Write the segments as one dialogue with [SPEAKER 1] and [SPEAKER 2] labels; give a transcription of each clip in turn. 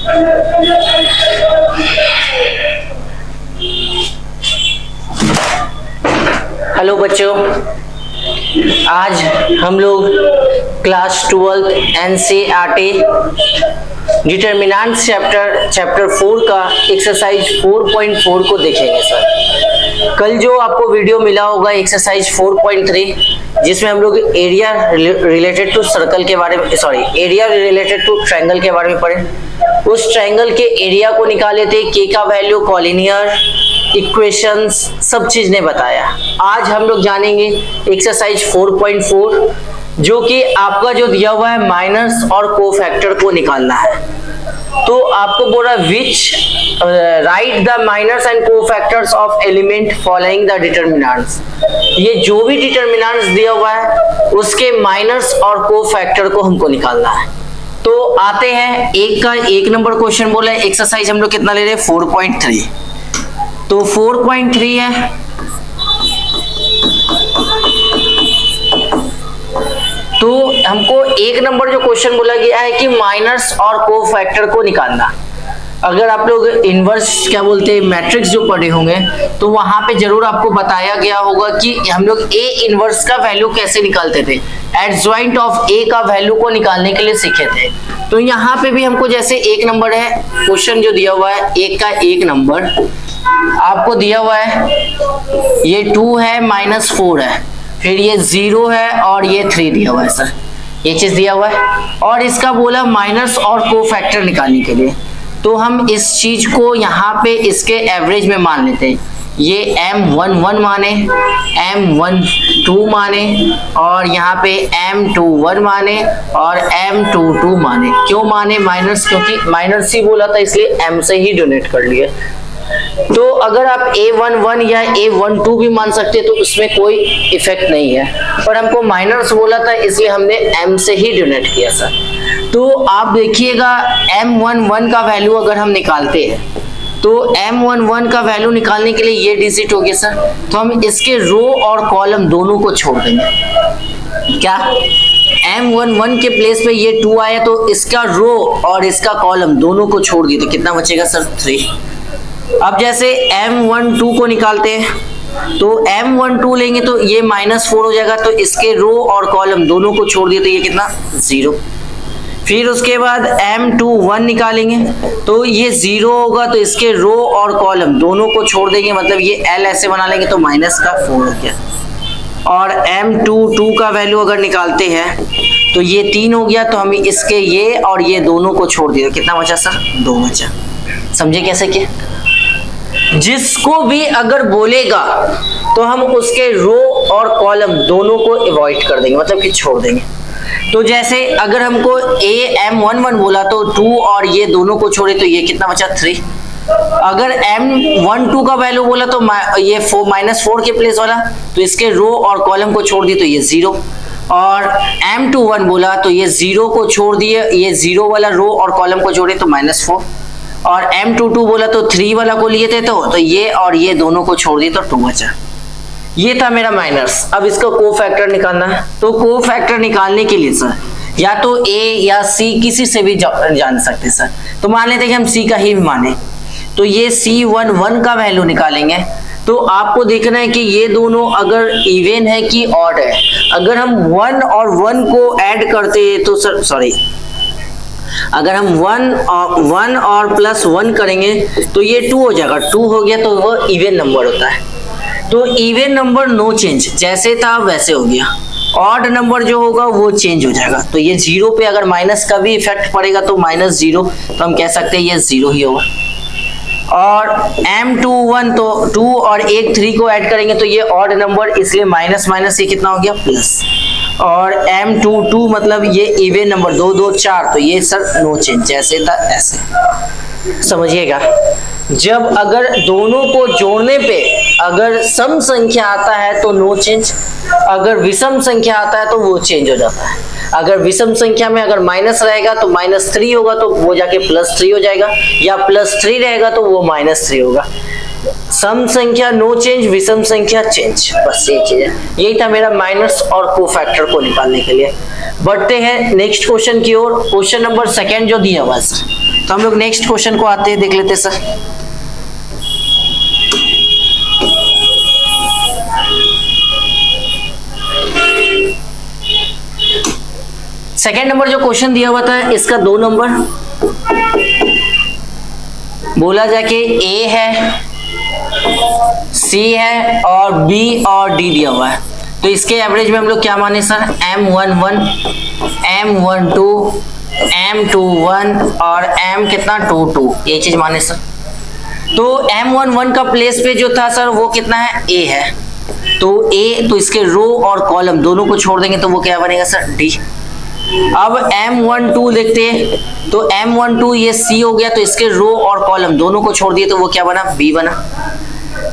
[SPEAKER 1] Hello बच्चों, आज हम लोग क्लास 12 एनसीईआरटी डिटरमिनेंट्स चैप्टर 4 का एक्सरसाइज 4.4 को देखेंगे सर। कल जो आपको वीडियो मिला होगा एक्सरसाइज 4.3 जिसमें हम लोग एरिया रिलेटेड टू सर्कल के बारे में एरिया रिलेटेड टू ट्रायंगल के बारे में पढ़े। उस ट्रायंगल के एरिया को निकाले थे, के का वैल्यू, कॉलिनियर इक्वेशंस, सब चीज ने बताया। आज हम लोग जानेंगे एक्सरसाइज 4.4 जो कि आपका जो दिया हुआ है माइनस और कोफैक्टर को निकालना है। तो आपको बोला which write the minus and cofactors of element following the determinants. ये जो भी डिटरमिनेंट्स दिया हुआ है उसके माइनस और कोफैक्टर को हमको निकालना है। तो आते हैं, एक नंबर क्वेश्चन बोला है। एक्सरसाइज हम लोग कितना ले रहे हैं? 4.3। तो 4.3 है, तो हमको एक नंबर जो क्वेश्चन बोला गया है कि माइनस और कोफैक्टर को निकालना। अगर आप लोग इनवर्स क्या बोलते हैं मैट्रिक्स जो पढ़े होंगे तो वहां पे जरूर आपको बताया गया होगा कि हम लोग ए इनवर्स का वैल्यू कैसे निकालते थे। एडजॉइंट ऑफ ए का वैल्यू को निकालने के लिए सीखे थे। तो यहाँ पे भी हमको जैसे एक नंबर है, क्वेश्चन जो दिया हुआ है एक का एक नंबर आपको दिया हुआ है, ये 2 है -4 है, फिर ये 0 है और ये 3 दिया हुआ है सर, ये चीज दिया हुआ है। और इसका बोला माइनस और कोफैक्टर निकालने के लिए। तो हम इस चीज को यहाँ पे इसके एवरेज में मान लेते हैं। ये M11 माने, M12 माने और यहाँ पे M21 माने और M22 माने। क्यों माने माइनस? क्योंकि माइनस ही बोला था इसलिए M से ही डोनेट कर लिए। तो अगर आप A11 या A12 भी मान सकते तो उसमें कोई इफेक्ट नहीं है, पर हमको माइनस बोला था इसलिए हमने M से ही डोनेट किया सर। तो आप देखिएगा M11 का वैल्यू अगर हम निकालते हैं तो M11 का वैल्यू निकालने के लिए ये डिजिट हो गया सर, तो हम इसके रो और कॉलम दोनों को छोड़ देंगे। क्या M11 के प्लेस पे ये 2 आया तो इसका रो और इसका कॉलम दोनों को छोड़ दिए तो कितना बचेगा सर? 3। अब जैसे M12 को निकालते हैं तो M12 लेंगे तो ये -4 हो जाएगा, तो इसके रो और कॉलम दोनों को छोड़ दिए तो ये कितना? 0। फिर उसके बाद M21 निकालेंगे तो ये 0 होगा, तो इसके रो और कॉलम दोनों को छोड़ देंगे, मतलब ये L ऐसे बना लेंगे तो -4 हो गया। और M22 का वैल्यू अगर निकालते हैं तो ये 3 हो गया, तो हम इसके ये और ये दोनों को छोड़ दिए, कितना बचा सर? 2 बचा। समझे कैसे किया? जिसको भी अगर बोलेगा तो हम उसके रो और कॉलम दोनों को अवॉइड कर देंगे, मतलब कि छोड़ देंगे। तो जैसे अगर हमको M11 बोला तो 2 और ये दोनों को छोड़े तो ये कितना बचा? 3। अगर M12 का वैल्यू बोला तो ये -4 के प्लेस वाला, तो इसके रो और कॉलम को छोड़ दिए तो ये 0। और M21 बोला तो ये 0 को छोड़ दिए, ये 0 वाला रो और कॉलम को जोड़े तो -4। और M22 बोला तो 3 वाला को लिए थे तो ये और ये दोनों को छोड़ दिए तो 2 बचा। ये था मेरा माइनस। अब इसका कोफैक्टर निकालना है। तो कोफैक्टर निकालने के लिए सर या तो A या C किसी से भी जान सकते सर। तो मान लेते हैं कि हम C का ही माने, तो ये C11 का वैल्यू निकालेंगे। तो आपको देखना है कि ये दोनों अगर इवन है कि ऑड है। अगर हम 1 और 1 को ऐड करते हैं तो सर अगर हम 1 और +1 करेंगे तो ये 2 हो जाएगा। 2 हो गया तो वो इवन नंबर होता है। तो इवन नंबर नो चेंज, जैसे था वैसे हो गया। ऑड नंबर जो होगा वो चेंज हो जाएगा। तो ये 0 पे अगर माइनस का भी इफेक्ट पड़ेगा तो -0, तो हम कह सकते हैं ये 0 ही होगा। और M21 तो 2 और 3 को ऐड करेंगे तो ये ऑड नंबर, इसलिए माइनस ये कितना हो गया? प्लस। और M22 मतलब ये इवन नंबर 2 2 4, तो ये सर नो चेंज, जैसे था ऐसे। समझिएगा, जब अगर दोनों को जोड़ने पे अगर सम संख्या आता है तो नो चेंज, अगर विषम संख्या आता है तो वो चेंज हो जाता है। अगर विषम संख्या में अगर माइनस रहेगा तो -3 होगा तो वो जाके +3 हो जाएगा, या +3 रहेगा तो वो -3 होगा। सम संख्या नो चेंज, विषम संख्या चेंज, बस ये चीज है। यही था मेरा माइनस और कोफैक्टर को निकालने के लिए। बढ़ते हैं नेक्स्ट क्वेश्चन की ओर। क्वेश्चन नंबर 2 जो दिया हुआ है तो हम लोग नेक्स्ट क्वेश्चन को आते हैं, देख लेते हैं सर। सेकेंड नंबर जो क्वेश्चन दिया हुआ था इसका 2 नंबर बोला जाए कि ए है, सी है और बी और डी दिया हुआ है। तो इसके एवरेज में हम लोग क्या माने सर, M11, M12, M21 और M कितना 22, ये चीज माने सर। तो M11 का प्लेस पे जो था सर वो कितना है, A है। तो A, तो इसके रो और कॉलम दोनों को छोड़ देंगे तो वो क्या बनेगा सर, D। अब M12 देखते हैं, तो M12 ये C हो गया, तो इसके रो और कॉलम दोनों को छोड़ दिए तो वो क्या बना, B बना।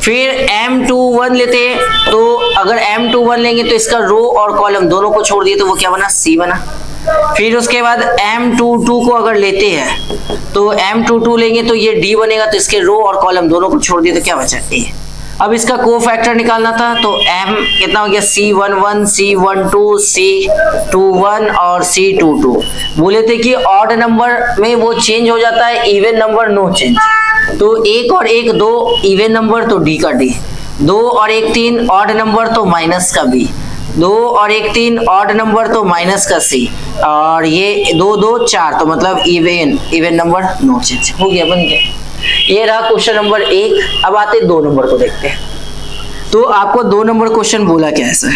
[SPEAKER 1] फिर M21 लेते हैं, तो अगर M21 लेंगे तो इसका रो और कॉलम दोनों को छोड़ दिए तो वो क्या बना, C बना। फिर उसके बाद M22 को अगर लेते हैं, तो M22 लेंगे तो ये D बनेगा, तो इसके रो और कॉलम दोनों को छोड़ दिए तो क्या बचा, A। अब इसका कोफैक्टर निकालना था, तो M कितना हो गया, C11, C12, C21 और C22। बोले थे कि ऑड नंबर में वो चेंज हो जाता है, इवन नंबर नो चेंज। तो 1 और 1 2 इवन नंबर तो D का D, 2 और 1 3 ऑड नंबर तो माइनस का B, 2 और 1 3 ऑड नंबर तो माइनस का C, और ये 2 2 4 तो मतलब इवन नंबर नो चेंज। हो गया, बन गया। ये रहा क्वेश्चन नंबर 1। अब आते 2 नंबर को देखते हैं। तो आपको 2 नंबर क्वेश्चन बोला क्या है सर,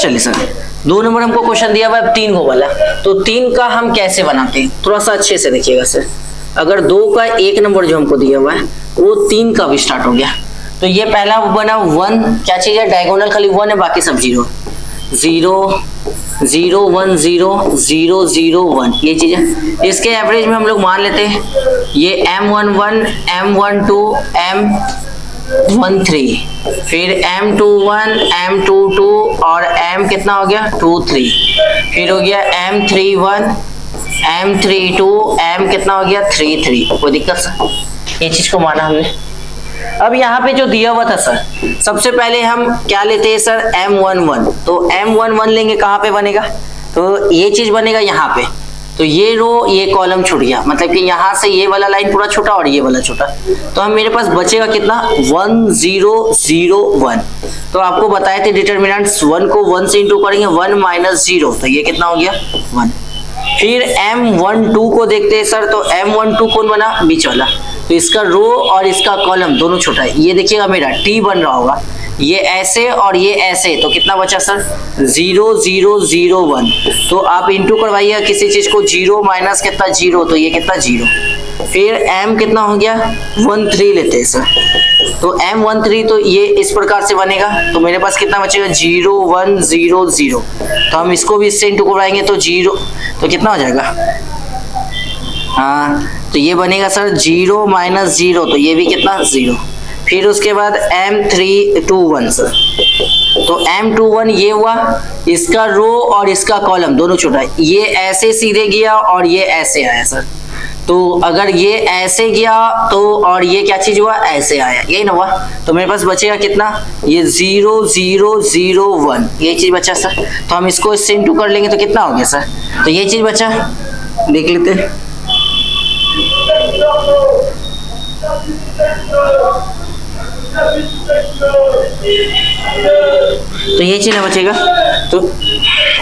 [SPEAKER 1] चलिए सर 2 नंबर हमको क्वेश्चन दिया हुआ है 3 को वाला, तो 3 का हम कैसे बनाते हैं, थोड़ा सा अच्छे से देखिएगा सर। अगर 2 का 1 नंबर जो हमको दिया हुआ है वो 3 का भी स्टार्ट हो गया, तो ये पहला बना 1, क्या चीज है, डायगोनल खाली 1 है, बाकी सब 0 0 0 1 0 0 0 1, ये चीज है। इसके एवरेज में हम लोग मान लेते हैं ये M11, M12, M13, फिर M21, M22 और M कितना हो गया 23, फिर हो गया M31, M32, M कितना हो गया 33। कोई दिक्कत सर, ये चीज को माना हमने। अब यहाँ पे जो दिया हुआ था सर, सबसे पहले हम क्या लेते हैं सर, M11, तो M11 लेंगे, कहाँ पे बनेगा, तो ये चीज बनेगा यहाँ पे। तो ये रो ये कॉलम छूट गया, मतलब कि यहाँ से ये वाला लाइन पूरा छोटा और ये वाला छोटा, तो हम मेरे पास बचेगा कितना 1 0 0 1। तो आपको बताए थे डिटर्मिनेंट्स 1 को 1 से इंटू करेंगे, 1 माइनस 0, तो ये कितना हो गया 1। फिर M12 को देखते हैं सर, तो M12 कौन बना, बीच वाला, तो इसका रो और इसका कॉलम दोनों छोटा है, ये देखिएगा मेरा T बन रहा होगा, ये ऐसे और ये ऐसे, तो कितना बचा सर 0 0 0 1। तो आप इंटू करवाइए किसी चीज को, 0 माइनस कितना 0, तो ये कितना 0। फिर M कितना हो गया 13 लेते हैं सर, तो M13 तो ये इस प्रकार से बनेगा, तो मेरे पास कितना बचेगा 0 1 0 0। तो हम इसको भी इससे इंटू करवाएंगे तो 0, तो कितना हो जाएगा, हाँ, तो ये बनेगा सर 0 माइनस 0, तो ये भी कितना 0। फिर उसके बाद M321 सर, तो M21 ये हुआ, इसका रो और इसका कॉलम दोनों छोटा है, ये ऐसे सीधे गया और ये ऐसे आया सर। तो अगर ये ऐसे गया तो और ये क्या चीज हुआ, ऐसे आया, यही ना हुआ। तो मेरे पास बचेगा कितना, ये 0 0 0 1, ये चीज बचा सर। तो हम इसको इससे इंटू कर लेंगे तो कितना हो गया सर, तो ये चीज बचा, देख लेते हैं। तो ये चीज बचेगा, तो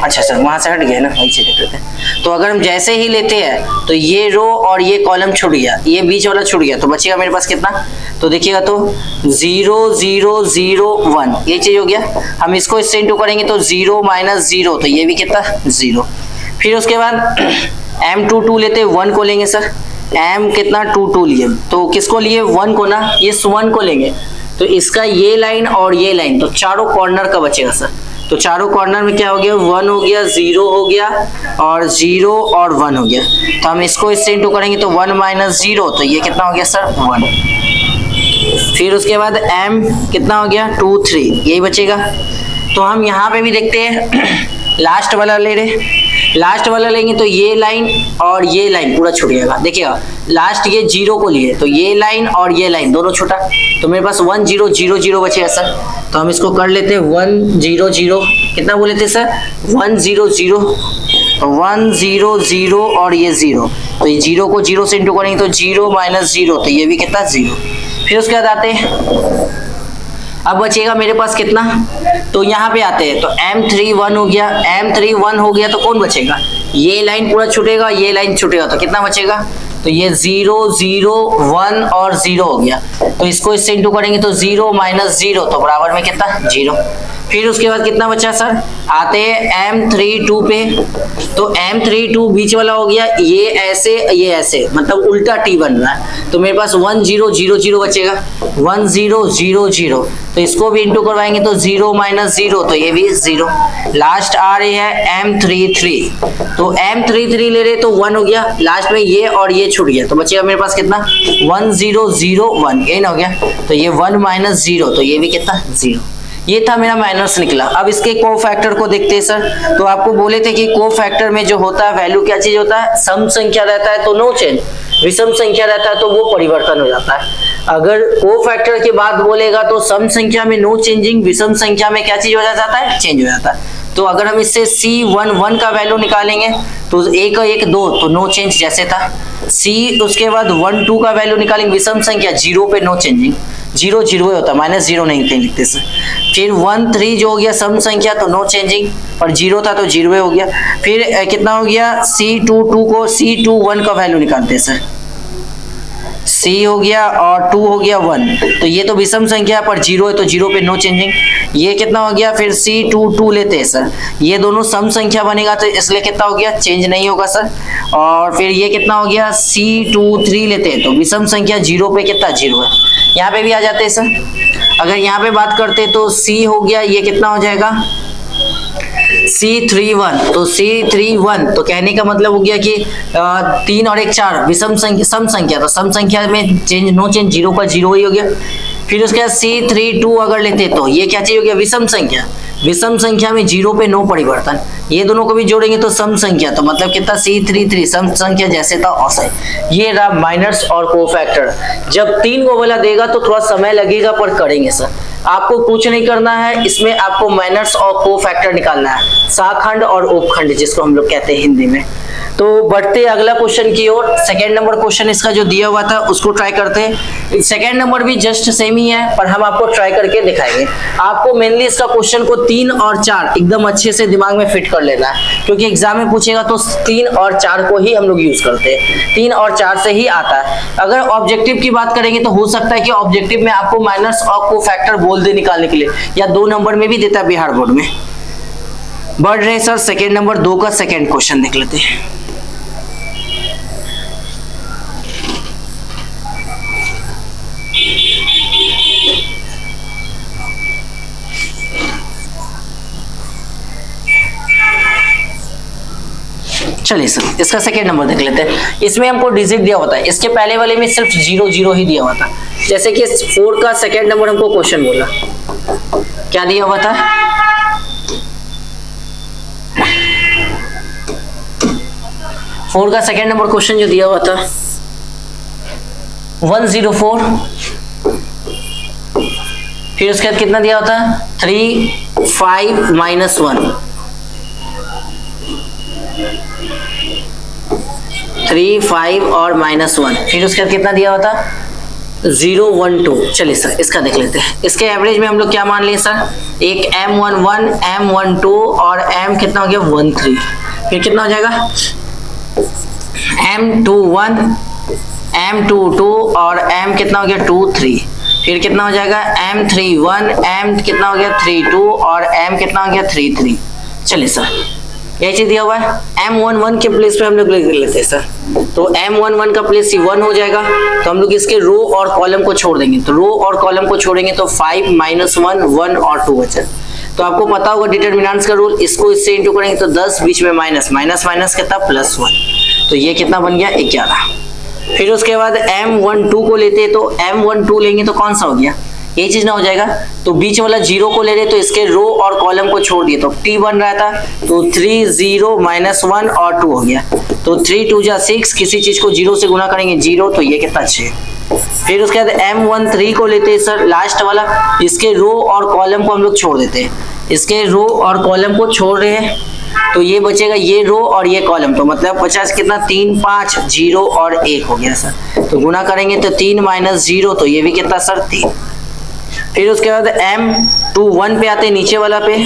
[SPEAKER 1] अच्छा सर वहां से हट गया ना, वही चीज देख लेते हैं। तो अगर हम जैसे ही लेते हैं तो ये रो और ये कॉलम छूट गया, ये बीच वाला छूट गया, तो बचेगा मेरे पास कितना, तो देखिएगा तो 0 0 0 1, ये चीज हो गया। हम इसको इससे इंटू करेंगे तो 0 माइनस 0, तो ये भी कितना 0। फिर उसके बाद M22 लेते 1 को लेंगे सर, M कितना 22 लिए, तो किसको लिए 1 को ना, इस 1 को लेंगे, तो इसका ये लाइन और ये लाइन, तो चारों कॉर्नर का बचेगा सर। तो चारों कॉर्नर में क्या हो गया, 1 हो गया, 0 हो गया और 0 और 1 हो गया। तो हम इसको इससे इंटू करेंगे तो 1 माइनस 0, तो ये कितना हो गया सर 1। फिर उसके बाद M कितना हो गया 2 3, यही बचेगा। तो हम यहाँ पे भी देखते हैं लास्ट वाला ले रहे, लास्ट वाला लेंगे तो ये लाइन और ये लाइन पूरा छूट जाएगा। देखिएगा लास्ट ये 0 को लिए तो ये लाइन और ये लाइन दोनों छूटा, तो मेरे पास 1 0 0 0 बचेगा सर। तो हम इसको कर लेते हैं 1 0 0, कितना बोले थे सर 1 0 0, 1 0 0 और ये 0, तो ये 0 को 0 से इंटू करेंगे तो 0 माइनस 0, तो ये भी कितना 0। फिर उसके बाद आते हैं, अब बचेगा मेरे पास कितना, तो यहाँ पे आते हैं तो M31 हो गया, M31 हो गया तो कौन बचेगा, ये लाइन पूरा छूटेगा, ये लाइन छूटेगा, तो कितना बचेगा, तो ये 0 0 1 और 0 हो गया, तो इसको इससे इंटू करेंगे तो 0 माइनस 0, तो बराबर में कितना 0। फिर उसके बाद कितना बचा सर, आते हैं M32 पे, तो M32 बीच वाला हो गया, ये ऐसे मतलब उल्टा T बन रहा है, तो मेरे पास 1 0 0 0 बचेगा, 1 0 0 0, तो इसको भी इंटू करवाएंगे तो 0 माइनस 0, तो ये भी 0। लास्ट आ रही है M33, तो M33 ले रहे तो 1 हो गया, लास्ट में ये और ये छूट गया, तो बचेगा मेरे पास कितना 1 0 0 1, ये ना हो गया, तो ये 1 माइनस 0, तो ये भी कितना 0। ये था मेरा माइनस निकला। अब इसके कोफैक्टर को देखते हैं सर। तो आपको बोले थे कि कोफैक्टर में जो होता है वैल्यू क्या चीज होता है, सम संख्या रहता है तो नो चेंज, विषम संख्या रहता है तो वो परिवर्तन हो जाता है। अगर कोफैक्टर की बात बोलेगा तो सम संख्या में नो चेंजिंग, विषम संख्या में क्या चीज हो जाता है, चेंज हो जाता है। तो अगर हम इससे C11 का वैल्यू निकालेंगे तो 1 1 2, तो नो चेंज जैसे था। C उसके बाद 1 2 का वैल्यू निकालेंगे, विषम संख्या 0 पे नो चेंजिंग, 0 0 होता है, माइनस 0 नहीं लिखते सर। फिर 1 3 जो हो गया सम संख्या तो नो चेंजिंग, और 0 था तो 0 हो गया। फिर कितना हो गया C22 को C21 का वैल्यू निकालते हैं सर, C हो गया और 2 हो गया 1, तो ये तो विषम संख्या पर 0 है तो 0 पे नो चेंजिंग। ये कितना हो गया, फिर C22 लेते हैं सर, ये दोनों सम संख्या बनेगा तो इसलिए कितना हो गया, चेंज नहीं होगा सर। और फिर ये कितना हो गया C23 लेते हैं तो विषम संख्या 0 पे कितना 0 है, यहाँ पे भी आ जाते हैं सर। अगर यहाँ पे बात करते हैं तो C हो गया, ये कितना हो जाएगा C31, तो C31 तो कहने का मतलब हो गया कि 3 और 1 4 विषम संख्या सम संख्या, तो सम संख्या में चेंज नो चेंज, 0 का 0 ही हो गया। फिर उसके बाद C32 अगर लेते तो ये क्या चीज हो गया, विषम संख्या, विषम संख्या में 0 पे नो परिवर्तन, ये दोनों को भी जोड़ेंगे तो सम संख्या, तो मतलब कितना C33 सम संख्या जैसे था वैसे। ये रहा माइनस और कोफैक्टर। जब 3 को वाला देगा तो थोड़ा समय लगेगा पर करेंगे सर। आपको कुछ नहीं करना है, इसमें आपको माइनस और कोफैक्टर निकालना है, साखंड और उपखंड जिसको हम लोग कहते हैं हिंदी में। तो बढ़ते अगला क्वेश्चन की ओर। सेकंड नंबर क्वेश्चन इसका जो दिया हुआ था उसको ट्राई करते हैं। सेकंड नंबर भी जस्ट सेम ही है पर हम आपको ट्राई करके दिखाएंगे। आपको मेनली इसका क्वेश्चन को 3 और 4 एकदम अच्छे से दिमाग में फिट कर लेना है, क्योंकि एग्जाम में पूछेगा तो 3 और 4 को ही हम लोग यूज करते हैं, 3 और 4 से ही आता है। अगर ऑब्जेक्टिव की बात करेंगे तो हो सकता है कि ऑब्जेक्टिव में आपको माइनस और कोफैक्टर बोल दे निकालने के लिए, या 2 नंबर में भी देता है बिहार बोर्ड में। बढ़ रहे सर सेकेंड नंबर 2 का सेकेंड क्वेश्चन देख लेते हैं। चलिए सर इसका सेकेंड नंबर देख लेते हैं। इसमें हमको डिजिट दिया होता है, इसके पहले वाले में सिर्फ 0 0 ही दिया हुआ था। जैसे कि 4 का सेकेंड नंबर हमको क्वेश्चन बोला, क्या दिया हुआ था, फोर का सेकेंड नंबर क्वेश्चन जो दिया हुआ था 104, फिर उसके बाद कितना दिया होता 3 5 माइनस 1, 3 5 और माइनस 1, फिर उसके बाद कितना दिया होता 0 1 2। चलिए सर इसका देख लेते हैं। इसके एवरेज में हम लोग क्या मान लिए सर, एक M11 M12 और M कितना हो गया 13, फिर कितना हो जाएगा M21 M22 और M कितना हो गया 23, फिर कितना हो जाएगा M31 M कितना हो गया 32 और M कितना हो गया 33। चलिए सर यही चीज दिया हुआ है। M11 के प्लेस पे हम लोग लिख लेते हैं सर, तो M11 का प्लेस 1 हो जाएगा, तो हम लोग इसके रो और कॉलम को छोड़ देंगे, तो रो और कॉलम को छोड़ेंगे तो 5 माइनस 1 1 और 2 बचा। तो आपको पता होगा डिटरमिनेंट्स का रूल, इसको इससे इंटू करेंगे तो 10, बीच में माइनस माइनस माइनस कितना प्लस 1, तो ये कितना बन गया 11। फिर उसके बाद M12 को लेते हैं, तो M12 लेंगे तो कौन सा हो गया, ये चीज ना हो जाएगा। तो बीच वाला 0 को ले रहे तो इसके रो और कॉलम को छोड़ दिए तो t बन रहा था, तो 3 0 -1 और 2 हो गया। तो 3 2 जा 6, किसी चीज को 0 से गुना करेंगे 0, तो ये कितना 6। फिर उसके बाद M13 को लेते हैं सर, लास्ट वाला, इसके रो और कॉलम को हम लोग छोड़ देते हैं। इसके रो और कॉलम को छोड़ रहे हैं तो ये बचेगा ये रो और ये कॉलम, तो मतलब 50 कितना 3 5 0 और 1 हो गया सर। तो गुना करेंगे तो 3 - 0, तो ये भी कितना सर 3। फिर उसके बाद M21 पे आते हैं नीचे वाला पे,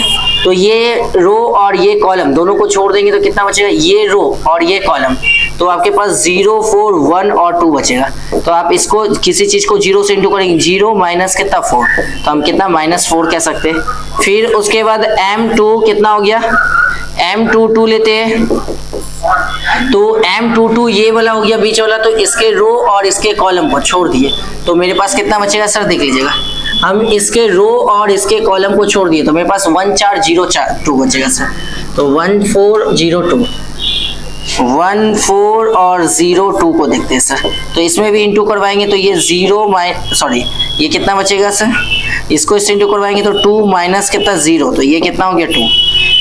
[SPEAKER 1] तो ये रो और ये कॉलम दोनों को छोड़ देंगे तो कितना बचेगा ये रो और ये कॉलम, तो आपके पास 0 4 1 और 2 बचेगा। तो आप इसको किसी चीज को 0 से इंटू करेंगे, 0 माइनस कितना 4, तो हम कितना -4 कह सकते हैं। फिर उसके बाद M2 कितना हो गया, M22 लेते हैं, तो M22 ये वाला हो गया बीच वाला, तो इसके रो और इसके कॉलम को छोड़ दिए तो मेरे पास कितना बचेगा सर, देख लीजिएगा। हम इसके रो और इसके कॉलम को छोड़ दिए तो मेरे पास 1 4 0 4 2 बचेगा सर। तो 1 4 0 2, 1 4 और 0 2 को देखते हैं सर। तो इसमें भी इंटू करवाएंगे तो ये 0 ये कितना बचेगा सर, इसको इससे इंटू करवाएंगे तो 2 माइनस कितना 0, तो ये कितना हो गया 2।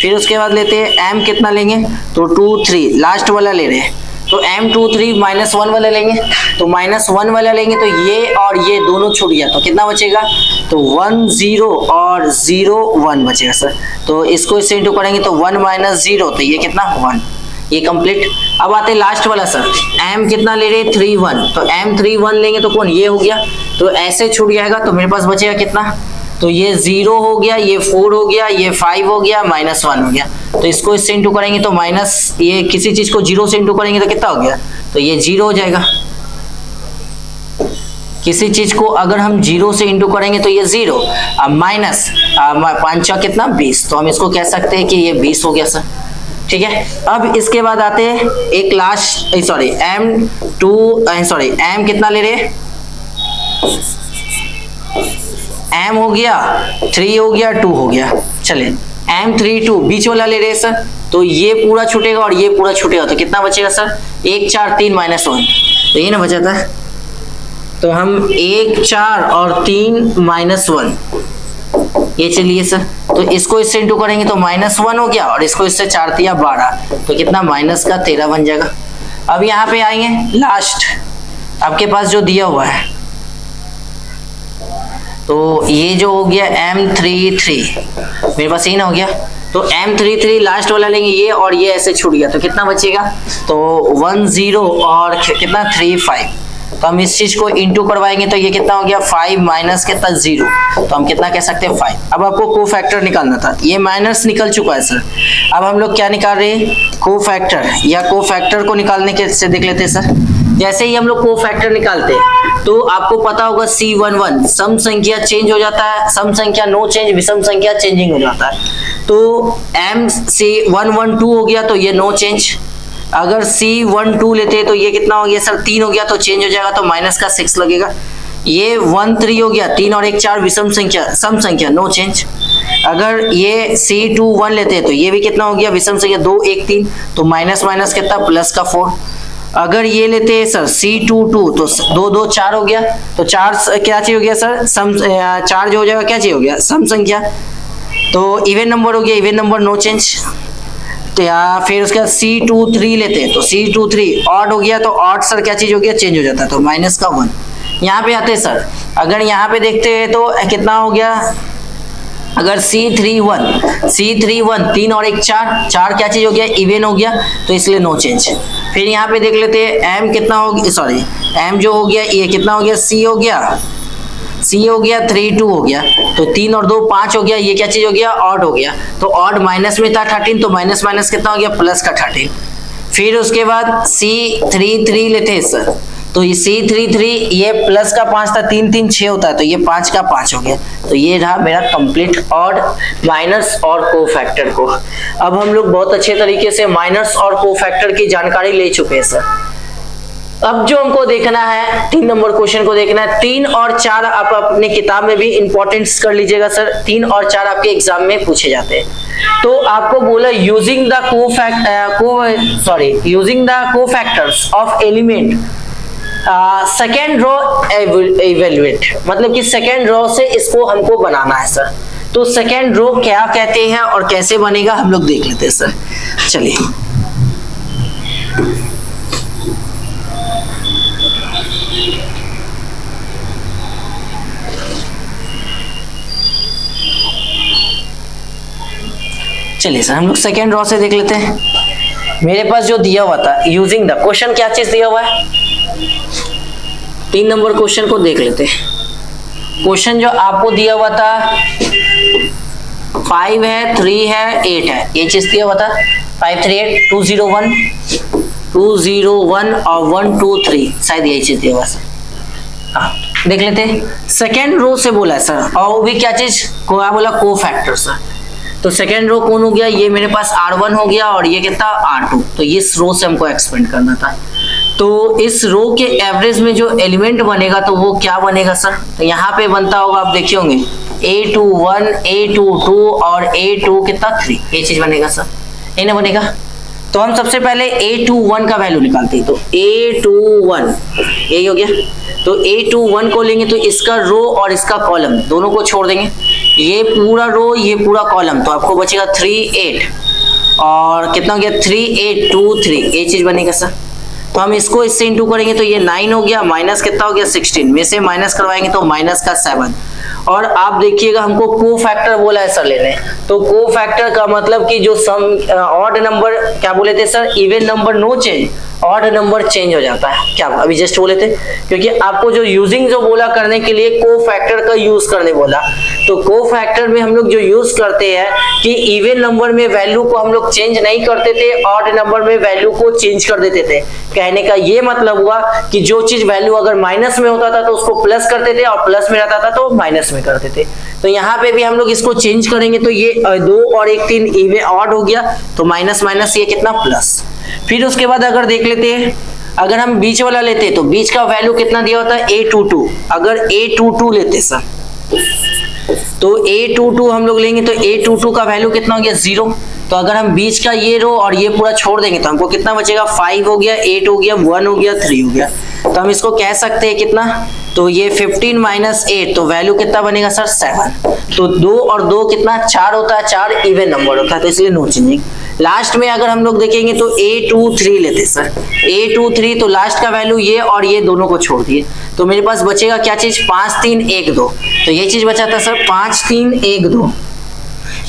[SPEAKER 1] फिर उसके बाद लेते हैं M कितना लेंगे, तो 2 3 लास्ट वाला ले रहे हैं, तो M23 -1 वाला लेंगे, तो -1 वाला लेंगे तो ये और ये दोनों छूट गया तो कितना बचेगा, तो 1 0 और 0 1 बचेगा सर। तो इसको इससे इंटू करेंगे तो 1 - 0, तो ये कितना 1, ये कंप्लीट। अब आते हैं लास्ट वाला सर, M कितना ले रहे 3 1, तो M31 लेंगे तो कौन ये हो गया, तो ऐसे छूट जाएगा तो मेरे पास बचेगा कितना, तो ये 0 हो गया, ये 4 हो गया, ये 5 हो गया, -1 हो गया। तो इसको इससे इंटू करेंगे तो माइनस, ये किसी चीज को 0 से इंटू करेंगे तो कितना हो गया, तो ये 0 हो जाएगा। किसी चीज को अगर हम 0 से इंटू करेंगे तो ये 0, अब माइनस 5 कितना 20, तो हम इसको कह सकते हैं कि ये 20 हो गया सर। ठीक है, अब इसके बाद आते हैं एक लास्ट M कितना ले रहे, M हो गया 3 हो गया 2 हो गया, चले M32 बीच वाला ले रहे हैं सर, तो ये पूरा छूटेगा और ये पूरा छूटेगा तो कितना बचेगा सर, 1 4 3 -1, तो ये ना बचा था। तो हम 1 4 और 3 -1 ये चलिए सर, तो इसको इससे इंटू करेंगे तो -1 हो गया और इसको इससे 4 3 12, तो कितना -13 बन जाएगा। अब यहाँ पे आएंगे लास्ट, आपके पास जो दिया हुआ है, तो ये जो हो गया M33 मेरे पास यही ना हो गया, तो M33 लास्ट वाला लेंगे ये और ये ऐसे छूट गया तो कितना बचेगा, तो 1 0 और कितना 3 5, तो हम इस चीज को इंटू करवाएंगे तो ये कितना हो गया 5 माइनस कितना 0, तो हम कितना कह सकते हैं 5। अब आपको कोफैक्टर निकालना था, ये माइनस निकल चुका है सर। अब हम लोग क्या निकाल रहे हैं, कोफैक्टर, या कोफैक्टर को निकालने के से देख लेते हैं सर। जैसे ही हम लोग कोफैक्टर निकालते हैं तो आपको पता होगा C11 सम संख्या चेंज हो जाता है, सम संख्या नो चेंज, विषम संख्या चेंजिंग हो जाता है। तो MC112 हो गया तो ये नो चेंज, अगर C12 लेते हैं तो ये कितना हो गया सर 3 हो गया तो चेंज हो जाएगा तो माइनस का 6 लगेगा। ये 1 3 हो गया, 3 और 1 4 विषम संख्या, सम संख्या नो चेंज। अगर ये C21 लेते हैं तो ये भी कितना हो गया विषम संख्या 2 1 3, तो माइनस माइनस कितना प्लस का 4। अगर ये लेते हैं सर C22 तो 2 2 4 हो गया, तो 4 क्या चाहिए हो गया सर, सम 4 जो हो जाएगा क्या चाहिए हो गया सम संख्या, तो इवन नंबर हो गया, इवन नंबर नो चेंज। तो या फिर उसका C23 लेते हैं तो C23 ऑड हो गया, तो ऑड सर क्या चीज हो गया चेंज हो जाता है तो माइनस का 1। यहाँ पे आते हैं सर, अगर यहाँ पे देखते हैं तो कितना हो गया, अगर C31 3 और 1 4 क्या चीज हो गया इवन हो गया तो इसलिए नो चेंज। फिर यहाँ पे देख लेते हैं M कितना हो गया, सॉरी M जो हो गया ये कितना हो गया C हो गया 3 2 हो गया, तो 3 और 2 5 हो गया, ये क्या चीज हो गया ऑड हो गया, तो ऑड माइनस में था 13 तो माइनस माइनस कितना हो गया प्लस का 13। फिर उसके बाद C33 लेते हैं सर, तो ये C33 ये प्लस का 5 था, 3 3 6 होता है तो ये 5 का 5 हो गया, तो ये रहा मेरा कंप्लीट ऑड माइनस और कोफैक्टर को। अब हम लोग बहुत अच्छे तरीके से माइनस और कोफैक्टर की जानकारी ले चुके हैं सर। अब जो हमको देखना है 3 नंबर क्वेश्चन को देखना है, 3 और 4 आप अपने किताब में भी इंपॉर्टेंस कर लीजिएगा सर, 3 और 4 आपके एग्जाम में पूछे जाते हैं। तो आपको बोला using the cofactors of element second row evaluate, मतलब कि सेकेंड रो से इसको हमको बनाना है सर। तो सेकेंड रो क्या कहते हैं और कैसे बनेगा हम लोग देख लेते हैं सर। चलिए चलिए सर हम लोग सेकेंड रो से देख लेते हैं। मेरे पास जो दिया हुआ था यूजिंग द क्वेश्चन, क्या चीज दिया हुआ है, 3 नंबर क्वेश्चन को देख लेते हैं। क्वेश्चन जो आपको दिया हुआ था 5 है, 3 है, 8 है, ये चीज दिया हुआ था 5 3 8 201 201 और 1 2 3, शायद यही चीज दिया हुआ सर। हाँ देख लेते हैं। सेकेंड रो से बोला है सर, और वो भी क्या चीज को बोला, को फैक्टर सर। तो सेकेंड रो कौन हो गया, ये मेरे पास R1 हो गया और ये कितना R2। तो इस रो से हमको एक्सपेंड करना था। तो इस रो के एवरेज में जो एलिमेंट बनेगा तो वो क्या बनेगा सर, तो यहाँ पे बनता होगा, आप देखे होंगे A21 A22 और A2 कितना 3, ये चीज बनेगा सर, ये ना बनेगा। तो हम सबसे पहले A21 का वैल्यू निकालते हैं। तो A21 यही हो गया। तो A21 को लेंगे तो इसका रो और इसका कॉलम दोनों को छोड़ देंगे, ये पूरा रो ये पूरा कॉलम, तो आपको बचेगा 3 8 और कितना हो गया 3 8 2 3, ये चीज बनेगा सर। तो हम इसको इससे इंटू करेंगे तो ये 9 हो गया, माइनस कितना हो गया 16 में से माइनस करवाएंगे तो माइनस का 7। और आप देखिएगा हमको को फैक्टर बोला है सर लेने, तो को फैक्टर का मतलब कि जो सम ऑड नंबर क्या बोले थे sir, even number no change, odd number change हो जाता है, क्या अभी जस्ट बोले थे, क्योंकि आपको जो यूजिंग जो बोला करने के लिए को फैक्टर का यूज करने बोला। तो को फैक्टर में हम लोग जो यूज करते हैं कि इवन नंबर में वैल्यू को हम लोग चेंज नहीं करते थे, ऑड नंबर में वैल्यू को चेंज कर देते थे। कहने का ये मतलब हुआ कि जो चीज वैल्यू अगर माइनस में होता था तो उसको प्लस करते थे, और प्लस में रहता था तो माइनस में करते थे। तो यहाँ पे भी हम लोग इसको चेंज करेंगे तो ये 2 और 1 3 इवन ऑड हो गया, तो माइनस माइनस ये कितना प्लस। फिर उसके बाद अगर देख लेते हैं, अगर हम बीच वाला लेते हैं तो बीच का वैल्यू कितना दिया होता है A22। अगर A22 लेते सर तो A22 हम लोग लेंगे तो A22 का वैल्यू कितना हो गया 0। तो अगर हम बीच का ये रो और ये पूरा छोड़ देंगे तो हमको कितना बचेगा 5 हो गया, 8 हो गया, 1 हो गया, 3 हो गया। तो हम इसको कह सकते हैं कितना, तो ये 15 माइनस 8, तो वैल्यू कितना बनेगा सर 7। तो 2 और 2 कितना 4 होता है, 4 इवन नंबर होता है, तो इसलिए नो चेंजिंग। लास्ट में अगर हम लोग देखेंगे तो A23 लेते सर, A23 तो लास्ट का वैल्यू ये और ये दोनों को छोड़ दिए, तो मेरे पास बचेगा क्या चीज 5 3 1 2। तो ये चीज बचा था सर 5 3 1 2।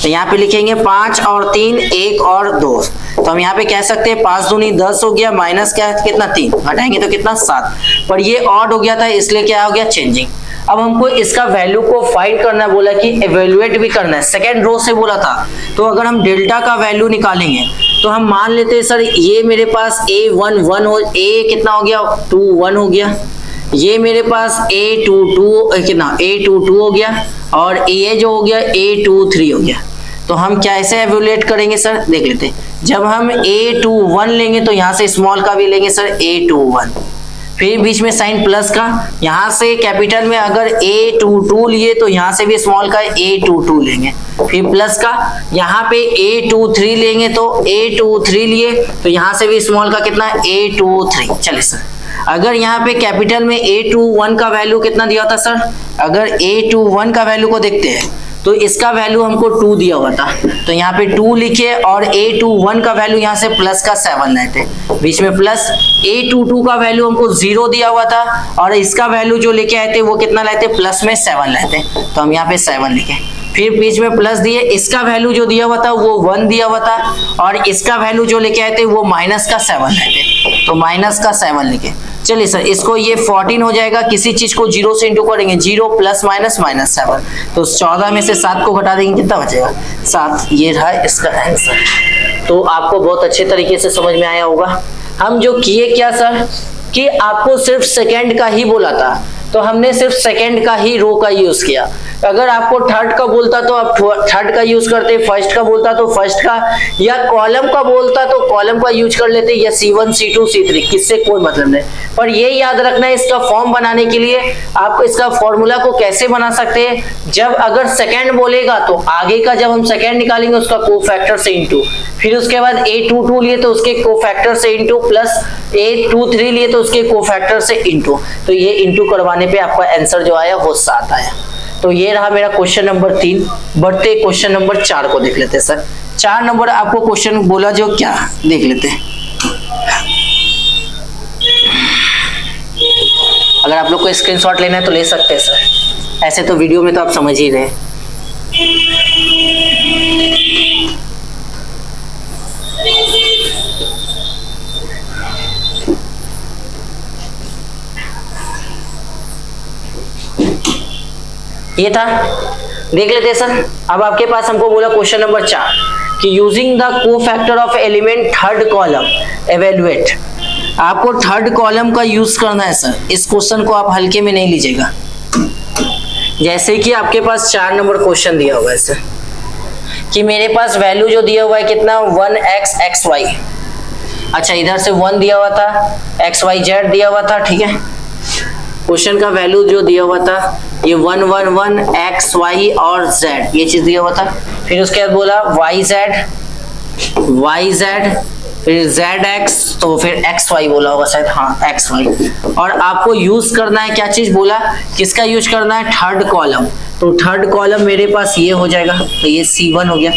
[SPEAKER 1] तो यहाँ पे लिखेंगे 5 और 3 1 और 2। तो हम यहाँ पे कह सकते हैं 5 दूनी 10 हो गया, माइनस क्या कितना 3, घटाएंगे तो कितना 7। पर ये ऑड हो गया था इसलिए क्या हो गया चेंजिंग। अब हमको इसका वैल्यू को फाइंड करना है, बोला कि एवेल्युएट भी करना है, सेकेंड रो से बोला था। तो अगर हम डेल्टा का वैल्यू निकालेंगे तो हम मान लेते हैं सर ये मेरे पास A11 हो, A कितना हो गया 21 हो गया, ये मेरे पास A22 कितना A22 हो गया, और ये जो हो गया A23 हो गया। तो हम कैसे एवेल्युएट करेंगे सर देख लेते हैं। जब हम A21 लेंगे तो यहाँ से स्मॉल का भी लेंगे सर A21, फिर बीच में साइन प्लस का, यहाँ से कैपिटल में अगर A22 लिए तो यहाँ से भी स्मॉल का A22 लेंगे, फिर प्लस का, यहाँ पे A23 लेंगे तो A23 लिए तो यहाँ से भी स्मॉल का कितना A23। चलिए सर अगर यहाँ पे कैपिटल में A21 का वैल्यू कितना दिया था सर, अगर A21 का वैल्यू को देखते हैं तो इसका वैल्यू हमको 2 दिया हुआ था, तो यहाँ पे 2 लिखे और A21 का वैल्यू यहाँ से प्लस का 7 लेते, बीच में प्लस। A22 का वैल्यू हमको 0 दिया हुआ था और इसका वैल्यू जो लेके आए थे वो कितना लेते, प्लस में 7 लेते, तो हम यहाँ पे 7 लिखे, फिर बीच में प्लस दिए। इसका वैल्यू जो दिया हुआ था वो 1 दिया हुआ था और इसका वैल्यू जो लेके आए थे वो माइनस का 7 लेते, तो माइनस का 7 लिखे। चलिए सर इसको ये 14 हो जाएगा, किसी चीज को 0 से इंटू करेंगे, 0 प्लस माइनस माइनस 7, तो 14 में से 7 को घटा देंगे कितना बचेगा 7। ये रहा इसका आंसर। तो आपको बहुत अच्छे तरीके से समझ में आया होगा। हम जो किए क्या सर कि आपको सिर्फ सेकंड का ही बोला था, तो हमने सिर्फ सेकंड का ही रो का यूज किया। अगर आपको थर्ड का बोलता तो आप थर्ड का यूज करते, फर्स्ट का बोलता तो फर्स्ट का, या कॉलम का बोलता तो कॉलम का यूज कर लेते, या C1 C2 C3, किससे कोई मतलब नहीं। पर ये याद रखना है, इसका फॉर्म बनाने के लिए आपको इसका फॉर्मूला को कैसे बना सकते हैं, जब अगर सेकेंड बोलेगा तो आगे का जब हम सेकेंड निकालेंगे उसका कोफैक्टर से इंटू, फिर उसके बाद A22 लिए तो उसके कोफैक्टर से इंटू, प्लस A23 लिए तो उसके कोफैक्टर से इंटू, तो ये इंटू करवाने पे आपका आंसर जो आया वो 7 आया। तो ये रहा मेरा क्वेश्चन नंबर 3। बढ़ते क्वेश्चन नंबर 4 को देख लेते हैं सर। 4 नंबर आपको क्वेश्चन बोला जो क्या, देख लेते हैं। अगर आप लोग को स्क्रीनशॉट लेना है तो ले सकते हैं सर, ऐसे तो वीडियो में तो आप समझ ही रहे। ये था, देख लेते हैं सर। अब आपके पास हमको बोला क्वेश्चन नंबर 4 कि using the cofactor of element third column evaluate. आपको थर्ड कॉलम का यूज करना है सर। इस क्वेश्चन को आप हल्के में नहीं लीजिएगा। जैसे कि आपके पास 4 नंबर क्वेश्चन दिया हुआ है सर कि मेरे पास वैल्यू जो दिया हुआ है कितना, 1x xy। अच्छा, इधर से 1 दिया हुआ था, xyz दिया हुआ था, ठीक है। क्वेश्चन का वैल्यू जो दिया हुआ था ये 1 1 1 x y और z, ये चीज दिया हुआ था। फिर उसके बाद बोला yz, फिर zx, तो फिर xy बोला होगा शायद, हाँ xy। और आपको यूज करना है क्या चीज बोला, किसका यूज करना है, थर्ड कॉलम। तो थर्ड कॉलम मेरे पास ये हो जाएगा, तो ये C1 हो गया।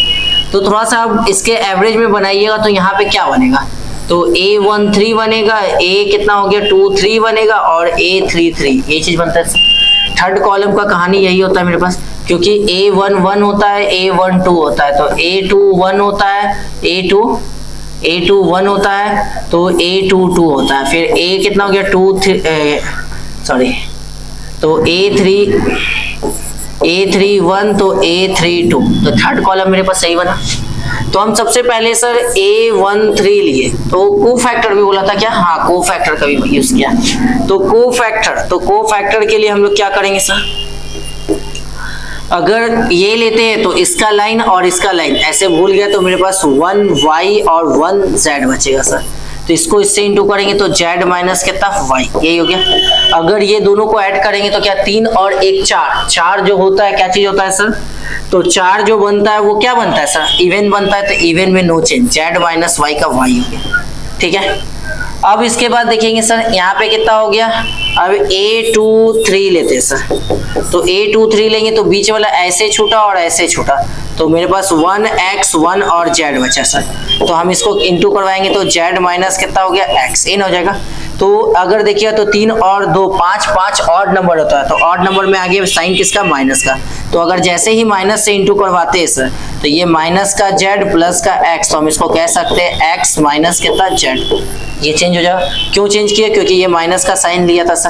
[SPEAKER 1] तो थोड़ा सा आप इसके एवरेज में बनाइएगा तो यहाँ पे क्या बनेगा, तो A13 बनेगा, A कितना हो गया 23 बनेगा, और A33, ये चीज बनता है। थर्ड कॉलम का कहानी यही होता है मेरे पास, क्योंकि A11 होता है, A12 होता है, तो A21 होता है, A21 होता है, तो A22 होता है। फिर A कितना हो गया 2 तो A31, तो A32, तो थर्ड कॉलम मेरे पास सही बना। तो हम सबसे पहले सर A13 लिए, तो कोफैक्टर भी बोला था क्या, हाँ कोफैक्टर का भी यूज किया। तो कोफैक्टर के लिए हम लोग क्या करेंगे सर, अगर ये लेते हैं तो इसका लाइन और इसका लाइन ऐसे भूल गया तो मेरे पास 1y और 1z बचेगा सर। तो इसको इससे इंटू करेंगे तो z माइनस कितना y, यही हो गया। अगर ये दोनों को ऐड करेंगे तो क्या 3 और 1 4, 4 जो होता है क्या चीज होता है सर, तो 4 जो बनता है वो क्या बनता है सर, इवन बनता है। तो इवन में no change, z minus y का y हो गया, ठीक है। अब इसके बाद देखेंगे सर यहाँ पे कितना हो गया, अब A23 लेते हैं सर। तो A23 लेंगे तो बीच वाला ऐसे छूटा और ऐसे छूटा, तो मेरे पास 1x 1 और z बचा सर। तो हम इसको इंटू करवाएंगे तो z माइनस कितना हो गया x इन हो जाएगा। तो अगर देखिए तो 3 और 2 5, 5 ऑड नंबर होता है, तो ऑड नंबर में आ गया साइन किसका, माइनस का। तो अगर जैसे ही माइनस से इंटू करवाते हैं सर, तो ये माइनस का z प्लस का x, तो हम इसको कह सकते हैं x माइनस कितना z। ये चेंज हो जाएगा, क्यों चेंज किया, क्योंकि ये माइनस का साइन लिया था सर।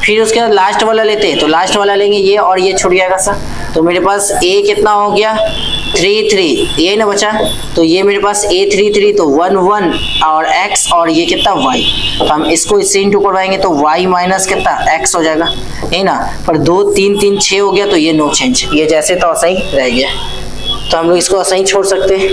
[SPEAKER 1] फिर उसके बाद लास्ट वाला लेते हैं, तो लास्ट वाला लेंगे ये और ये छूट जाएगा सर। तो मेरे पास a कितना हो गया 3 3, ये ना बचा, तो ये मेरे पास A33, तो 1 1 और x और ये कितना y। तो हम इसको इससे इंटू करवाएंगे तो y माइनस कितना x हो जाएगा, है ना। पर 2 3 3 6 हो गया, तो ये नो चेंज, ये जैसे तो ऐसा ही रह गया। तो हम लोग इसको ऐसा ही छोड़ सकते हैं।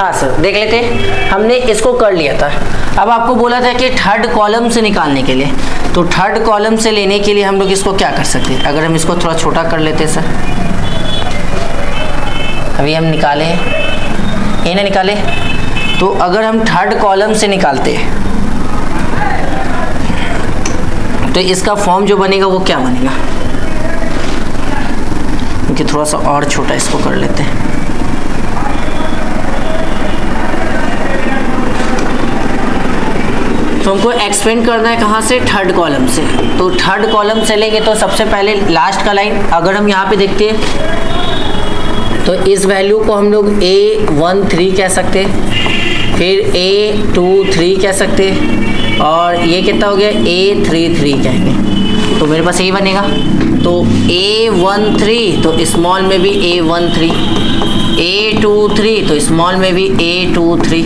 [SPEAKER 1] हाँ सर, देख लेते हैं। हमने इसको कर लिया था। अब आपको बोला था कि थर्ड कॉलम से निकालने के लिए, तो थर्ड कॉलम से लेने के लिए हम लोग इसको क्या कर सकते हैं? अगर हम इसको थोड़ा छोटा कर लेते हैं सर, अभी हम निकाले ये ना निकाले, तो अगर हम थर्ड कॉलम से निकालते हैं तो इसका फॉर्म जो बनेगा वो क्या बनेगा? क्योंकि थोड़ा सा और छोटा इसको कर लेते हैं। तो हमको एक्सपेंड करना है कहाँ से? थर्ड कॉलम से। तो थर्ड कॉलम से लेंगे तो सबसे पहले लास्ट का लाइन अगर हम यहाँ पे देखते हैं तो इस वैल्यू को हम लोग A13 कह सकते हैं, फिर A23 कह सकते हैं, और ये कितना हो गया? A33 कहेंगे। तो मेरे पास ये बनेगा। तो A13 तो स्मॉल में भी A13, A23 तो स्मॉल में भी A23,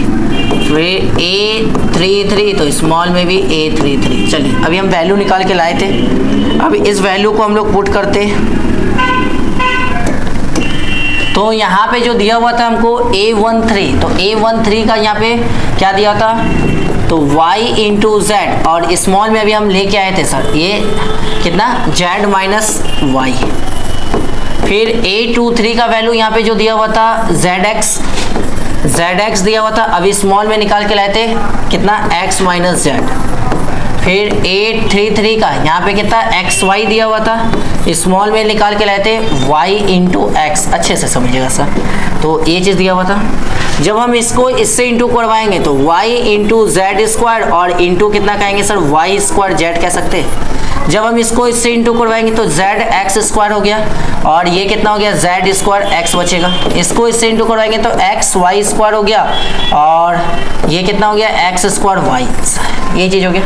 [SPEAKER 1] फिर A33 तो स्मॉल में भी A33। चलिए अभी हम वैल्यू निकाल के लाए थे, अब इस वैल्यू को हम लोग पुट करते हैं। तो यहाँ पे जो दिया हुआ था हमको A13, तो A13 का यहाँ पे क्या दिया था? तो y इंटू जेड, और स्मॉल में अभी हम लेके आए थे सर ये कितना? z minus y. फिर A23 का वैल्यू यहाँ पे जो दिया हुआ था zx दिया हुआ था, अभी स्मॉल में निकाल के लाए थे कितना? x minus Z. फिर A33 का यहाँ पे कितना? xy दिया हुआ था, स्मॉल में निकाल के लाए थे y इंटू एक्स। अच्छे से समझिएगा सर, तो ये चीज़ दिया हुआ था। जब हम इसको इससे इंटू करवाएंगे तो y इंटू जेड स्क्वायर, और इंटू कितना कहेंगे सर? y स्क्वायर जेड कह सकते हैं। जब हम इसको इससे इंटू करवाएंगे तो z एक्स स्क्वायर हो गया, और ये कितना हो गया? z स्क्वायर एक्स बचेगा। इसको इससे इंटू करवाएंगे तो x वाई स्क्वायर हो गया, और ये कितना हो गया? x square y. ये चीज़ हो गया।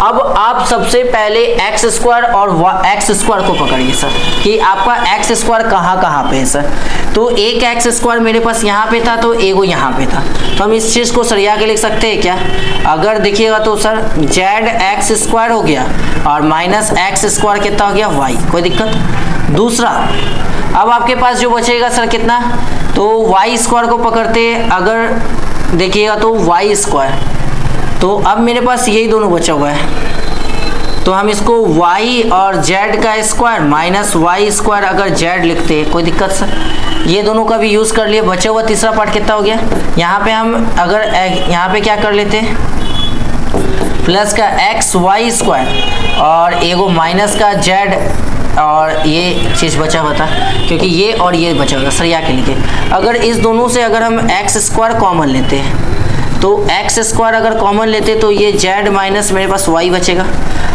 [SPEAKER 1] अब आप सबसे पहले एक्स स्क्वायर और एक्स स्क्वायर को पकड़िए सर कि आपका एक्स स्क्वायर कहाँ पे है सर। तो एक एक्स स्क्वायर मेरे पास यहाँ पे था, तो एगो यहाँ पे था, तो हम इस चीज़ को सरिया के लिख सकते हैं क्या? अगर देखिएगा तो सर जेड एक्स स्क्वायर हो गया और माइनस एक्स स्क्वायर कितना हो गया? वाई। कोई दिक्कत? दूसरा, अब आपके पास जो बचेगा सर कितना? तो वाई स्क्वायर को पकड़ते, अगर देखिएगा तो वाई स्क्वायर, तो अब मेरे पास यही दोनों बचा हुआ है, तो हम इसको y और z का स्क्वायर माइनस वाई स्क्वायर अगर z लिखते हैं, कोई दिक्कत सर? ये दोनों का भी यूज़ कर लिए। बचा हुआ तीसरा पार्ट कितना हो गया? यहाँ पे हम अगर यहाँ पे क्या कर लेते हैं? प्लस का एक्स वाई स्क्वायर और एगो माइनस का z, और ये चीज़ बचा हुआ था क्योंकि ये और ये बचा हुआ था सरिया के लिए। अगर इस दोनों से अगर हम एक्स स्क्वायर कॉमन लेते हैं तो एक्स स्क्वायर अगर कॉमन लेते तो ये z माइनस मेरे पास y बचेगा।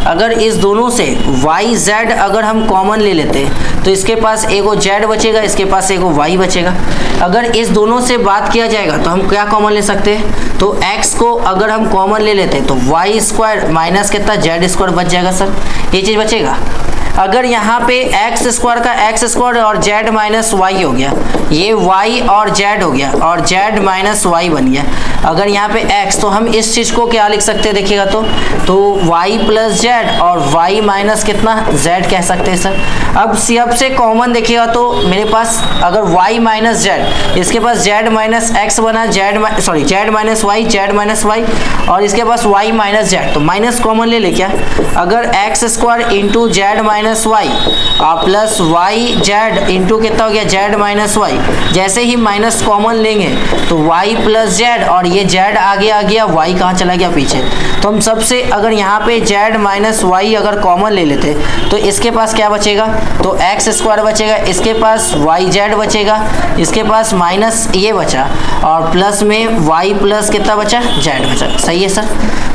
[SPEAKER 1] अगर इस दोनों से y z अगर हम कॉमन ले लेते तो इसके पास एगो z बचेगा, इसके पास एगो y बचेगा। अगर इस दोनों से बात किया जाएगा तो हम क्या कॉमन ले सकते हैं? तो x को अगर हम कॉमन ले लेते तो y स्क्वायर माइनस कितना? z स्क्वायर बच जाएगा सर, ये चीज़ बचेगा। अगर यहाँ पे एक्स स्क्वायर का एक्स स्क्वायर और जेड माइनस वाई हो गया, ये वाई और जेड हो गया और जेड माइनस वाई बन गया। अगर यहाँ पे एक्स, तो हम इस चीज़ को क्या लिख सकते हैं देखिएगा तो वाई प्लस जेड और वाई माइनस कितना? जेड कह सकते हैं सर। अब सबसे कॉमन देखिएगा तो मेरे पास अगर वाई माइनस जेड, इसके पास जेड माइनस एक्स बना, z minus y, z minus y, और इसके पास वाई माइनस जेड, तो माइनस कॉमन ले ले क्या? अगर x square into z minus y और प्लस वाई जेड इंटू कितना हो गया? Z minus y. जैसे ही माइनस कॉमन लेंगे तो वाई प्लस जेड, और ये जेड आगे आ गया, वाई कहाँ चला गया? पीछे। तो हम सबसे अगर यहाँ पे जेड माइनस वाई अगर कॉमन ले लेते तो इसके पास क्या बचेगा? तो एक्स स्क्वायर बचेगा, इसके पास वाई जेड बचेगा, इसके पास माइनस ये बचा, और प्लस में वाई प्लस कितना बचा? जेड बचा। सही है सर,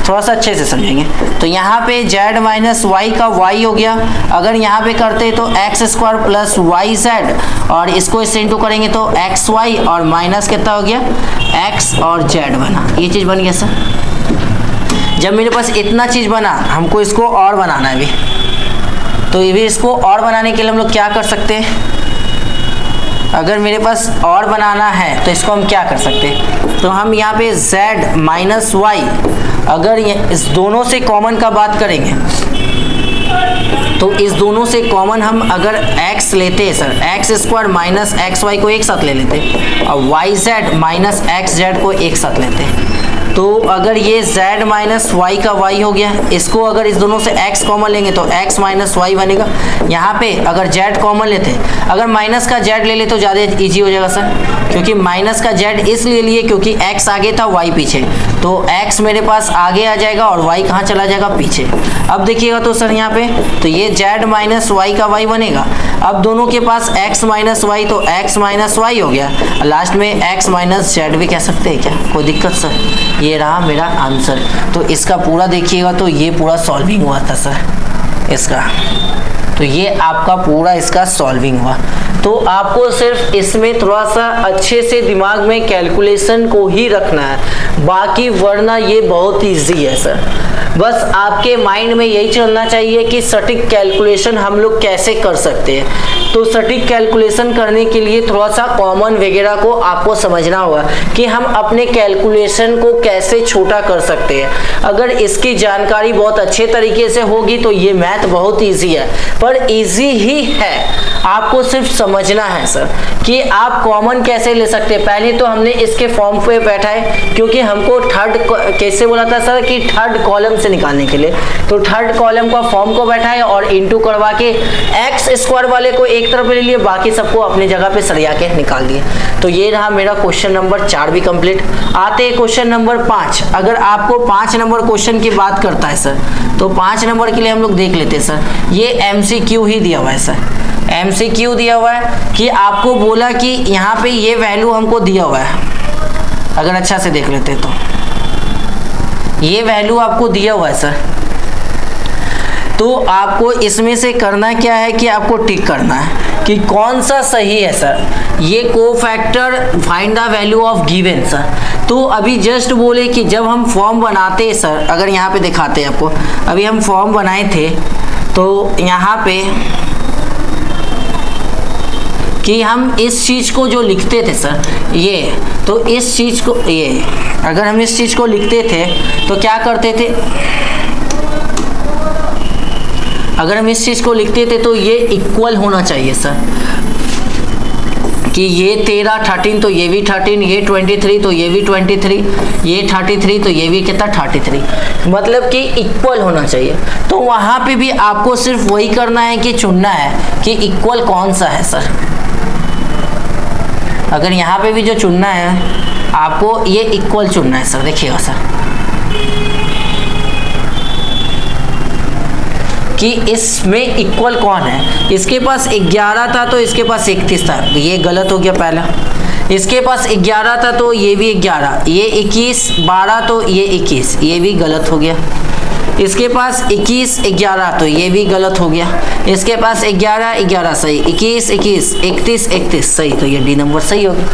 [SPEAKER 1] थोड़ा सा अच्छे से समझेंगे। तो यहाँ पे जेड माइनस वाई का वाई हो गया, अगर यहाँ पे करते तो x square plus y z, और इसको इससे इंटू करेंगे तो एक्स वाई और माइनस कितना हो गया? एक्स और जेड बना। ये चीज़ बन गया सर। जब मेरे पास इतना चीज़ बना, हमको इसको और बनाना है अभी, तो ये भी इसको और बनाने के लिए हम लोग क्या कर सकते हैं? अगर मेरे पास और बनाना है तो इसको हम क्या कर सकते हैं? तो हम यहाँ पे z माइनस वाई, अगर इस दोनों से कॉमन का बात करेंगे तो इस दोनों से कॉमन हम अगर x लेते हैं sir, x square minus x y को एक साथ ले लेते हैं और y z minus x z को एक साथ लेते हैं। तो अगर ये z माइनस वाई का y हो गया, इसको अगर इस दोनों से x कॉमन लेंगे तो x माइनस वाई बनेगा। यहाँ पे अगर z कॉमन लेते हैं, अगर माइनस का z ले ले तो ज़्यादा इजी हो जाएगा सर, क्योंकि माइनस का z इसलिए लिए क्योंकि x आगे था y पीछे, तो x मेरे पास आगे आ जाएगा और y कहाँ चला जाएगा, पीछे। अब देखिएगा तो सर यहाँ पे तो ये z माइनस वाई का y बनेगा। अब दोनों के पास x माइनस वाई, तो x माइनस वाई हो गया, लास्ट में x माइनस जेड भी कह सकते हैं क्या, कोई दिक्कत सर। ये रहा मेरा आंसर। तो इसका पूरा देखिएगा तो ये पूरा सॉल्विंग हुआ था सर इसका, तो ये आपका पूरा इसका सॉल्विंग हुआ। तो आपको सिर्फ इसमें थोड़ा सा अच्छे से दिमाग में कैलकुलेशन को ही रखना है, बाकी वरना ये बहुत इजी है सर। बस आपके माइंड में यही चलना चाहिए कि सटीक कैलकुलेशन हम लोग कैसे कर सकते हैं। तो सटीक कैलकुलेशन करने के लिए थोड़ा सा कॉमन वगैरह को आपको समझना होगा कि हम अपने कैलकुलेशन को कैसे छोटा कर सकते हैं। अगर इसकी जानकारी बहुत अच्छे तरीके से होगी तो ये मैथ बहुत इजी है, पर इजी ही है, आपको सिर्फ समझना है सर कि आप कॉमन कैसे ले सकते हैं। पहले तो हमने इसके फॉर्म पे बैठाए, क्योंकि हमको थर्ड कैसे बोला था सर कि थर्ड कॉलम से निकालने के लिए, तो थर्ड कॉलम का फॉर्म को बैठाए और इनटू करवा के एक्स स्क्वायर वाले को एक तरफ ले लिए, बाकी सबको अपनी जगह पे सरिया के निकाल दिए। तो ये रहा मेरा क्वेश्चन नंबर 4 भी कंप्लीट। आते हैं क्वेश्चन नंबर 5। अगर आपको 5 नंबर क्वेश्चन की बात करता है सर, तो 5 नंबर के लिए हम लोग देख लेते हैं सर। ये MCQ ही दिया हुआ है सर, MCQ दिया हुआ है कि आपको बोला कि यहाँ पे ये वैल्यू हमको दिया हुआ है, अगर अच्छा से देख लेते तो ये वैल्यू आपको दिया हुआ है सर। तो आपको इसमें से करना क्या है कि आपको टिक करना है कि कौन सा सही है सर। ये cofactor find the value of given sir. तो अभी जस्ट बोले कि जब हम फॉर्म बनाते हैं सर, अगर यहाँ पे दिखाते हैं आपको, अभी हम फॉर्म बनाए थे तो यहाँ पे कि हम इस चीज़ को जो लिखते थे सर, ये तो इस चीज़ को, ये अगर हम इस चीज़ को लिखते थे तो क्या करते थे, अगर हम इस चीज़ को लिखते थे तो ये इक्वल होना चाहिए सर, कि ये 13 13 तो ये भी 13, ये 23 तो ये भी 23, ये 33 तो ये भी कितना 33, मतलब कि इक्वल होना चाहिए। तो वहाँ पे भी आपको सिर्फ वही करना है कि चुनना है कि इक्वल कौन सा है सर। अगर यहाँ पे भी जो चुनना है आपको, ये इक्वल चुनना है सर। देखिएगा सर कि इसमें इक्वल कौन है। इसके पास 11 था तो इसके पास 31 था, ये गलत हो गया पहला। इसके पास 11 था तो ये भी 11, ये 21, 12 तो ये 21, ये भी गलत हो गया। इसके पास 21 11 तो ये भी गलत हो गया। इसके पास 11 11 सही, 21 21, 31 31 सही, तो ये डी नंबर सही हो गया।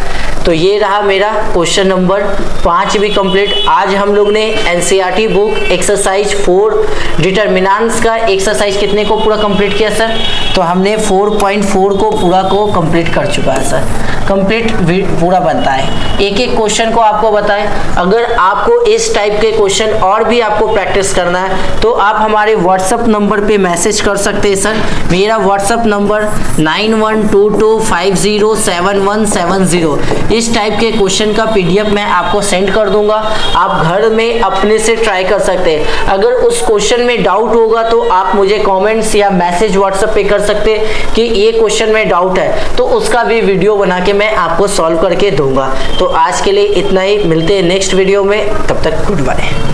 [SPEAKER 1] तो ये रहा मेरा क्वेश्चन नंबर 5 भी कंप्लीट। आज हम लोग ने एनसीईआरटी बुक एक्सरसाइज 4 डिटरमिनेंट्स का एक्सरसाइज कितने को पूरा कंप्लीट किया सर, तो हमने 4.4 को पूरा को कंप्लीट कर चुका है सर। कंप्लीट पूरा बनता है, एक एक क्वेश्चन को आपको बताएं। अगर आपको इस टाइप के क्वेश्चन और भी आपको प्रैक्टिस करना है तो आप हमारे व्हाट्सएप नंबर पे मैसेज कर सकते हैं सर। मेरा व्हाट्सएप नंबर 9122507170। इस टाइप के क्वेश्चन का PDF मैं आपको सेंड कर दूंगा, आप घर में अपने से ट्राई कर सकते हैं। अगर उस क्वेश्चन में डाउट होगा तो आप मुझे कमेंट्स या मैसेज व्हाट्सएप पे कर सकते हैं कि ये क्वेश्चन में डाउट है, तो उसका भी वीडियो बना के मैं आपको सॉल्व करके दूंगा। तो आज के लिए इतना ही, मिलते हैं नेक्स्ट वीडियो में, तब तक गुड बाय।